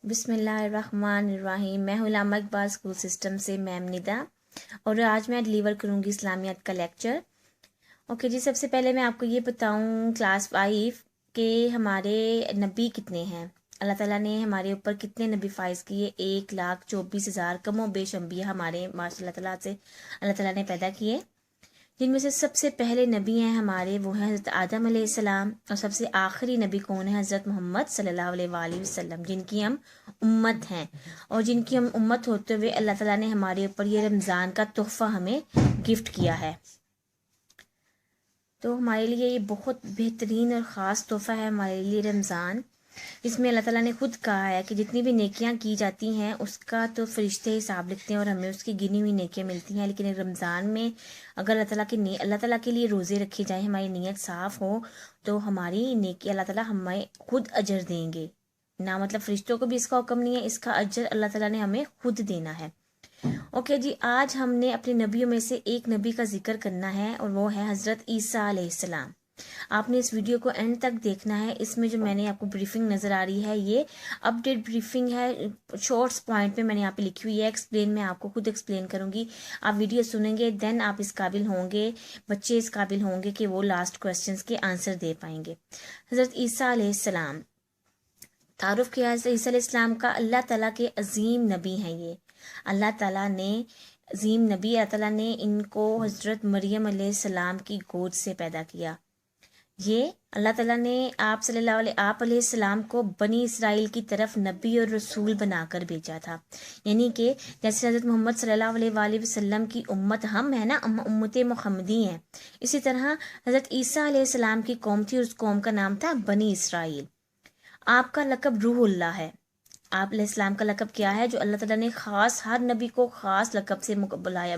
बिस्मिल्लाहिर्रहमानिर्रहीम। मैं हूं इलामा इकबाल स्कूल सिस्टम से मैम निदा, और आज मैं डिलीवर करूंगी इस्लामियात का लेक्चर। ओके जी, सबसे पहले मैं आपको ये बताऊं क्लास 5 के हमारे नबी कितने हैं। अल्लाह ताला ने हमारे ऊपर कितने नबी फाइज किए? 1,24,000 कमो बेश अंबिया हमारे माशाअल्लाह ताला से अल्लाह ताला ने पैदा किए, जिनमें से सबसे पहले नबी हैं हमारे वो हैं हज़रत आदम अलैहिस्सलाम, और सबसे आखिरी नबी कौन है? हज़रत मोहम्मद सल्लल्लाहु अलैहि वसल्लम, जिनकी हम उम्मत हैं। और जिनकी हम उम्मत होते हुए अल्लाह ताला ने हमारे ऊपर ये रमज़ान का तोहफ़ा हमें गिफ्ट किया है। तो हमारे लिए ये बहुत बेहतरीन और ख़ास तोहफ़ा है हमारे लिए रमज़ान। इसमें अल्लाह ताला ने खुद कहा है कि जितनी भी नेकियां की जाती हैं उसका तो फरिश्ते हिसाब लिखते हैं और हमें उसकी गिनी हुई नेकियां मिलती हैं, लेकिन रमज़ान में अगर अल्लाह ताला के लिए रोज़े रखे जाएं, हमारी नीयत साफ़ हो, तो हमारी नेकी अल्लाह ताला हमें खुद अजर देंगे ना। मतलब फरिश्तों को भी इसका हुक्म नहीं है, इसका अजर अल्लाह ताला ने हमें खुद देना है। ओके जी, आज हमने अपने नबियों में से एक नबी का जिक्र करना है और वो है हज़रत ईसा अलैहिस्सलाम। आपने इस वीडियो को एंड तक देखना है। इसमें जो मैंने आपको ब्रीफिंग नज़र आ रही है ये अपडेट ब्रीफिंग है, शॉर्ट्स पॉइंट पे मैंने यहाँ पे लिखी हुई है। एक्सप्लेन मैं आपको खुद एक्सप्लेन करूँगी, आप वीडियो सुनेंगे देन आप इस काबिल होंगे, बच्चे इस काबिल होंगे कि वो लास्ट क्वेश्चंस के आंसर दे पाएंगे। हज़रत ईसा अलैहिस्सलाम, तारुफ किया है ईसा अलैहिस्सलाम का, अल्लाह ताला के अजीम नबी हैं। ये अल्लाह ताला ने अजीम नबी, अल्लाह ताला ने इनको हज़रत मरियम अलैहिस्सलाम की गोद से पैदा किया। ये अल्लाह ताला ने आप अलैहिस्सलाम को बनी इसराइल की तरफ नबी और रसूल बनाकर भेजा था। यानी कि जैसे हज़रत मोहम्मद सल्लल्लाहु अलैहि वसल्लम की उम्मत हम है ना, उम्मत मुहम्मदी हैं, इसी तरह हज़रत ईसा अलैहिस्सलाम की कौम थी, उस कौम का नाम था बनी इसराइल। आपका लक़ब रूहुल्लाह है। आप अलैहिस्सलाम का लक़ब क्या है? जो अल्लाह ताला ने ख़ास हर नबी को ख़ास लक़ब से बुलाया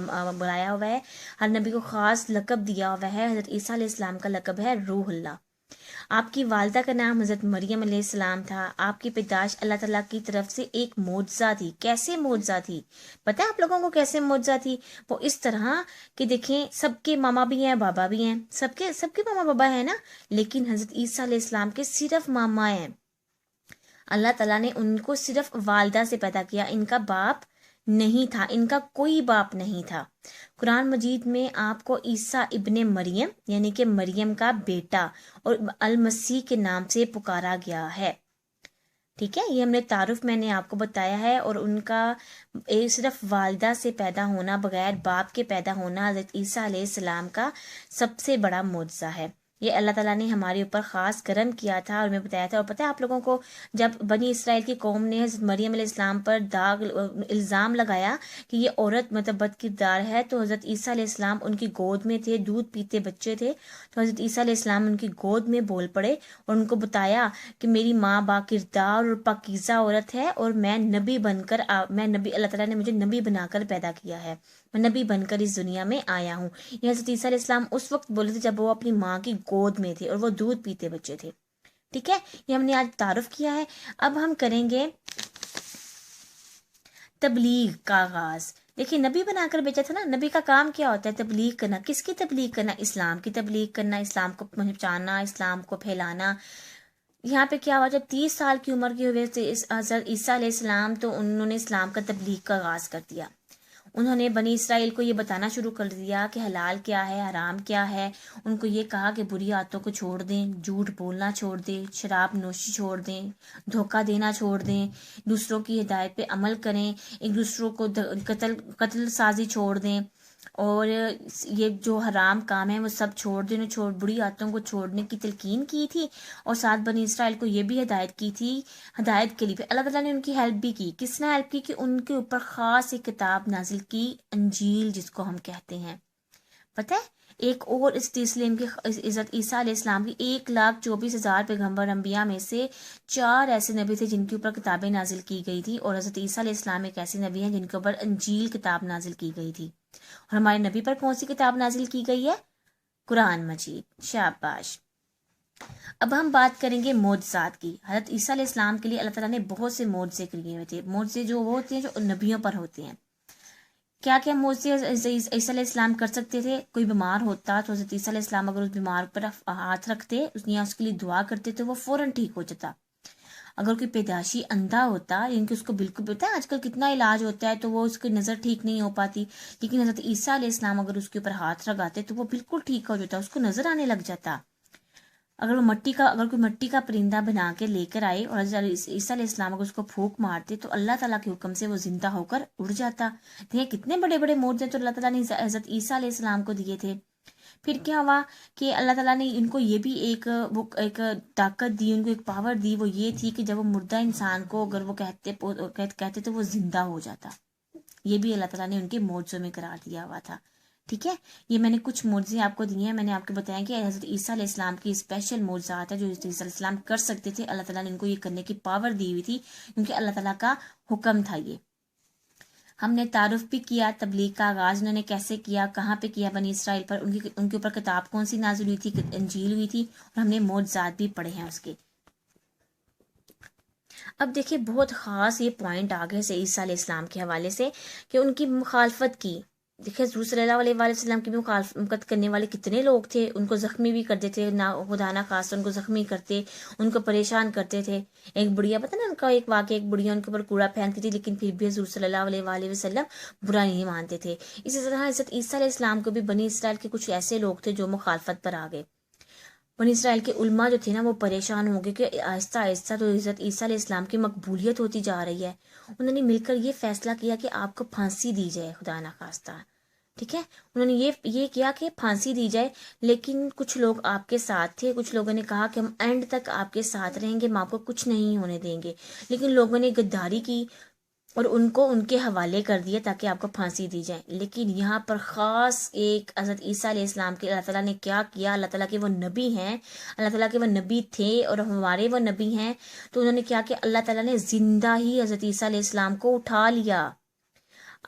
हुआ है, हर नबी को ख़ास लक़ब दिया हुआ है। हज़रत ईसा अलैहिस्सलाम का लक़ब है रूहुल्लाह। आपकी वालदा का नाम हज़रत मरियम अलैहिस्सलाम था। आपकी पैदाइश अल्लाह ताला की तरफ से एक मौजज़ा थी। कैसे मौजज़ा थी? पता है आप लोगों को कैसे मौजज़ा थी? वो इस तरह कि देखें, सबके मामा भी हैं बाबा भी हैं, सबके सबके मामा बाबा हैं ना, लेकिन हज़रत ईसा अलैहिस्सलाम के सिर्फ मामा हैं। अल्लाह ताला ने उनको सिर्फ वालदा से पैदा किया, इनका बाप नहीं था, इनका कोई बाप नहीं था। कुरान मजीद में आपको ईसा इब्ने मरियम यानी कि मरियम का बेटा और अल मसीह के नाम से पुकारा गया है। ठीक है, ये हमने तारुफ मैंने आपको बताया है। और उनका सिर्फ वालदा से पैदा होना, बगैर बाप के पैदा होना हज़रत ईसा अलैहिस्सलाम का सबसे बड़ा मौजज़ा है। ये अल्लाह ताला ने हमारे ऊपर ख़ास करम किया था और मैं बताया था। और पता है आप लोगों को, जब बनी इसराइल की कौम ने हज़रत मरियम अलैहिस्सलाम पर इल्ज़ाम लगाया कि ये औरत मतलब बदकिरदार है, तो हज़रत ईसा अलैहिस्सलाम उनकी गोद में थे, दूध पीते बच्चे थे, तो हज़रत ईसा अलैहिस्सलाम उनकी गोद में बोल पड़े और उनको बताया कि मेरी माँ बाकिरदार और पाकीज़ा औरत है और मैं नबी बनकर अल्लाह ताला ने मुझे नबी बनाकर पैदा किया है, मैं नबी बनकर इस दुनिया में आया हूँ। ये हज़रत ईसा अलैहिस्सलाम उस वक्त बोले थे जब वो अपनी माँ की गोद में थे और वो दूध पीते बच्चे थे। ठीक है, ये हमने आज तारुफ किया है। अब हम करेंगे तबलीग का आगाज। देखिए, नबी बनाकर भेजा था ना, नबी का काम क्या होता है? तबलीग करना। किसकी तबलीग करना? इस्लाम की तबलीग करना, इस्लाम को पहुंचाना, इस्लाम को फैलाना। यहाँ पे क्या हुआ, जब 30 साल की उम्र के हुए थे हज़रत ईसा अलैहिस्सलाम, तो उन्होंने इस्लाम का तबलीग का आगाज़ कर दिया। उन्होंने बनी इसराइल को ये बताना शुरू कर दिया कि हलाल क्या है, हराम क्या है। उनको ये कहा कि बुरी आदतों को छोड़ दें, झूठ बोलना छोड़ दें, शराब नोशी छोड़ दें, धोखा देना छोड़ दें, दूसरों की हिदायत पे अमल करें, एक दूसरों को कत्ल साजी छोड़ दें, और ये जो हराम काम है वो सब छोड़ देने, बुरी आदतों को छोड़ने की तलकीन की थी। और साथ बनी इसराइल को ये भी हिदायत की थी, हिदायत के लिए अल्लाह ताला ने उनकी हेल्प भी की। किसने हेल्प की? कि उनके ऊपर ख़ास एक किताब नाजिल की, अंजील जिसको हम कहते हैं। पता है, एक और इस्लाम की इज़्ज़त ईसा अलैहिस्सलाम की 1,24,000 पैगम्बर अंबिया में से 4 ऐसे नबी थे जिनके ऊपर किताबें नाजिल की गई थी, और हज़रत ईसा अलैहिस्सलाम एक ऐसे नबी हैं जिनके ऊपर अंजील किताब नाजिल की गई थी। और हमारे नबी पर कौन सी किताब नाजिल की गई है? कुरान मजीद। शाबाश। अब हम बात करेंगे मौजज़ात की। हज़रत ईसा अलैहिस्सलाम के लिए अल्लाह ताला ने बहुत से मौजज़े किए हुए थे। मौजज़े जो वो होते हैं जो नबियों पर होते हैं। کیا کیا معجزے عیسیٰ علیہ السلام کر سکتے تھے؟ کوئی بیمار ہوتا تو حضرت عیسیٰ علیہ السلام اگر اس بیمار پر ہاتھ رکھتے، اس کے لیے دعا کرتے تو وہ فوراً ٹھیک ہو جاتا۔ اگر کوئی پیدائشی اندھا ہوتا، یعنی کہ اس کو بالکل پتہ ہے آج کل کتنا علاج ہوتا ہے تو وہ اس کی نظر ٹھیک نہیں ہو پاتی، لیکن حضرت عیسیٰ علیہ السلام اگر اس کے اوپر ہاتھ لگاتے تو وہ بالکل ٹھیک ہو جاتا، اس کو نظر آنے لگ جاتا۔ اگر کوئی مٹی کا پرندہ بنا کے لے کر آئے اور حضرت عیسیٰ علیہ السلام اگر اس کو پھونک مارتے تو اللہ تعالیٰ کے حکم سے وہ زندہ ہو کر اڑ جاتا۔ دیکھیں کتنے بڑے بڑے معجزے تو اللہ تعالیٰ نے حضرت عیسیٰ علیہ السلام کو دیے تھے۔ پھر کیا ہوا کہ اللہ تعالیٰ نے ان کو یہ بھی ایک طاقت دی، ان کو ایک پاور دی، وہ یہ تھی کہ جب وہ مردہ انسان کو اگر وہ کہتے تو وہ زندہ ہو جاتا۔ یہ بھی اللہ تعالیٰ نے ان کے معجزوں میں قرار دیا ہوا تھا۔ ٹھیک ہے، یہ میں نے کچھ معجزے آپ کو دیے ہیں، میں نے آپ کو بتایا کہ حضرت عیسیٰ علیہ السلام کی اسپیشل معجزات ہے جو حضرت عیسیٰ علیہ السلام کر سکتے تھے، اللہ تعالیٰ نے ان کو یہ کرنے کی پاور دی ہوئی تھی کیونکہ اللہ تعالیٰ کا حکم تھا یہ۔ ہم نے تعارف بھی کیا تبلیغ کا آغاز انہوں نے کیسے کیا، کہاں پہ کیا، بنی اسرائیل پر، ان کے اوپر کتاب کون سی نازل ہوئی تھی، انجیل ہوئی تھی، اور ہم نے معجزات بھی پڑھے ہیں اس کے۔ اب دیکھیں بہت خاص یہ پوائنٹ آگے سے عیسیٰ علیہ السلام کے حوالے سے کہ ان کی مخالفت کی۔ دیکھیں حضور صلی اللہ علیہ وسلم کی مخالفت کرنے والے کتنے لوگ تھے، ان کو زخمی بھی کرتے تھے، خدا نہ خاص ان کو زخمی کرتے، ان کو پریشان کرتے تھے۔ ایک بڑھیا پتہ نا ان کا ایک واقعہ، ایک بڑھیا ان کے اوپر کوڑا پھینکتی تھی لیکن پھر بھی حضور صلی اللہ علیہ وسلم برا نہیں مانتے تھے۔ اسی طرح حضرت عیسیٰ علیہ السلام کو بھی بنی اسرائیل کے کچھ ایسے لوگ تھے جو مخالفت پر آ گئے۔ بنی اسرائیل کے علماء جو تھے نا وہ پریشان ہو گئے کہ آہستہ آہستہ تو حضرت عیسیٰ علیہ السلام کی مقبولیت ہوتی جا رہی ہے۔ انہوں نے مل کر یہ فیصلہ کیا کہ آپ کو پھانسی دی جائے خدا نخواستہ۔ ٹھیک ہے، انہوں نے یہ کیا کہ پھانسی دی جائے، لیکن کچھ لوگ آپ کے ساتھ تھے، کچھ لوگوں نے کہا کہ ہم اینڈ تک آپ کے ساتھ رہیں گے، ہم آپ کو کچھ نہیں ہونے دیں گے، لیکن لوگوں نے غداری کی اور ان کو ان کے حوالے کر دیا تاکہ آپ کو پھانسی دی جائے۔ لیکن یہاں پر خاص ایک حضرت عیسیٰ علیہ السلام کے اللہ تعالیٰ نے کیا کیا، اللہ تعالیٰ کے وہ نبی ہیں، اللہ تعالیٰ کے وہ نبی تھے اور ہمارے وہ نبی ہیں، تو انہوں نے کیا کہ اللہ تعالیٰ نے زندہ ہی حضرت عیسیٰ علیہ السلام کو اٹھا لیا۔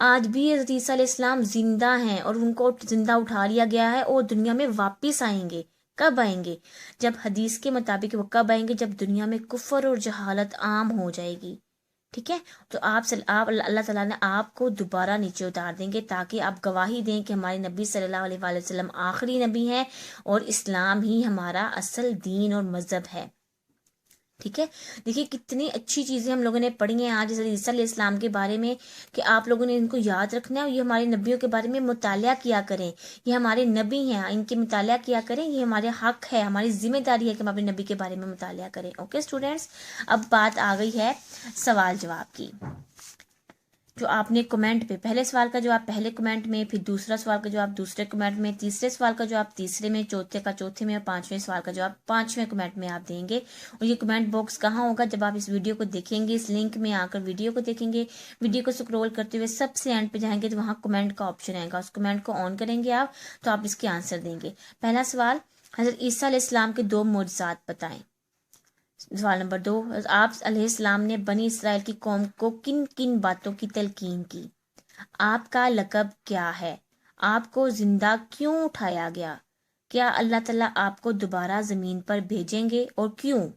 آج بھی حضرت عیسیٰ علیہ السلام زندہ ہیں اور ان کو زندہ اٹھا لیا گیا ہے، اور دنیا میں واپس آئیں گے۔ کب آئیں گے؟ جب حدیث کے مطابق وہ کب آئیں گے؟ جب دنیا میں کفر اور جہالت عام ہو جائے گی۔ ٹھیک ہے، تو اللہ تعالیٰ نے آپ کو دوبارہ نیچے اتار دیں گے تاکہ آپ گواہی دیں کہ ہمارے نبی صلی اللہ علیہ وسلم آخری نبی ہیں اور اسلام ہی ہمارا اصل دین اور مذہب ہے۔ ٹھیک ہے، دیکھیے کتنی اچھی چیزیں ہم لوگوں نے پڑھی ہیں آج حضرت عیسیٰ علیہ السلام کے بارے میں کہ آپ لوگوں نے ان کو یاد رکھنا ہے، اور یہ ہمارے نبیوں کے بارے میں مطالعہ کیا کریں۔ یہ ہمارے نبی ہیں، ان کے مطالعہ کیا کریں، یہ ہمارے حق ہے، ہماری ذمہ داری ہے کہ ہم اپنے نبی کے بارے میں مطالعہ کریں۔ اوکے اسٹوڈینٹس، اب بات آ گئی ہے سوال جواب کی۔ جو آپ نے کمنٹ پہ پہلے سوال کا جواب پہلے کمنٹ میں، پھر دوسرا سوال کا جواب دوسرے کمنٹ میں، تیسرے سوال کا جواب تیسرے میں، چوتھے کا چوتھے میں، اور پانچویں سوال کا جواب پانچویں کمنٹ میں آپ دیں گے۔ اور یہ کمنٹ باکس کہاں ہوگا؟ جب آپ اس ویڈیو کو دیکھیں گے، اس لنک میں آ کر ویڈیو کو دیکھیں گے، ویڈیو کو سکرول کرتے ہوئے سب سے اینڈ پہ جائیں گے تو وہاں کمنٹ کا آپشن آئے گا، اس کمنٹ کو آن کریں گے آپ تو آپ اس کے آنسر دیں گے۔ پہلا سوال، حضرت عیسیٰ علیہ السلام کے 2 معجزات بتائیں۔ سوال نمبر 2، آپ علیہ السلام نے بنی اسرائیل کی قوم کو کن کن باتوں کی تلقین کی؟ آپ کا لقب کیا ہے؟ آپ کو زندہ کیوں اٹھایا گیا؟ کیا اللہ تعالیٰ آپ کو دوبارہ زمین پر بھیجیں گے اور کیوں؟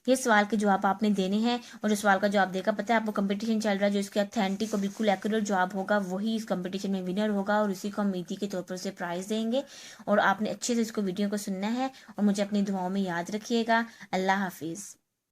یہ سوال کے جواب آپ نے دینے ہیں، اور جو سوال کا جواب دے گا، پتہ ہے آپ کو کمپٹیشن چل رہا ہے، جو اس کے اتھینٹک اور بالکل ایکوریٹ جواب ہوگا وہی اس کمپٹیشن میں ونر ہوگا، اور اسی کو ہم میٹھی کے طور پر اسے پرائز دیں گے۔ اور آپ نے اچھے سے اس کو ویڈیو کو سننا ہے اور مجھے اپنی دعاؤں میں یاد رکھیے گا۔ اللہ حافظ۔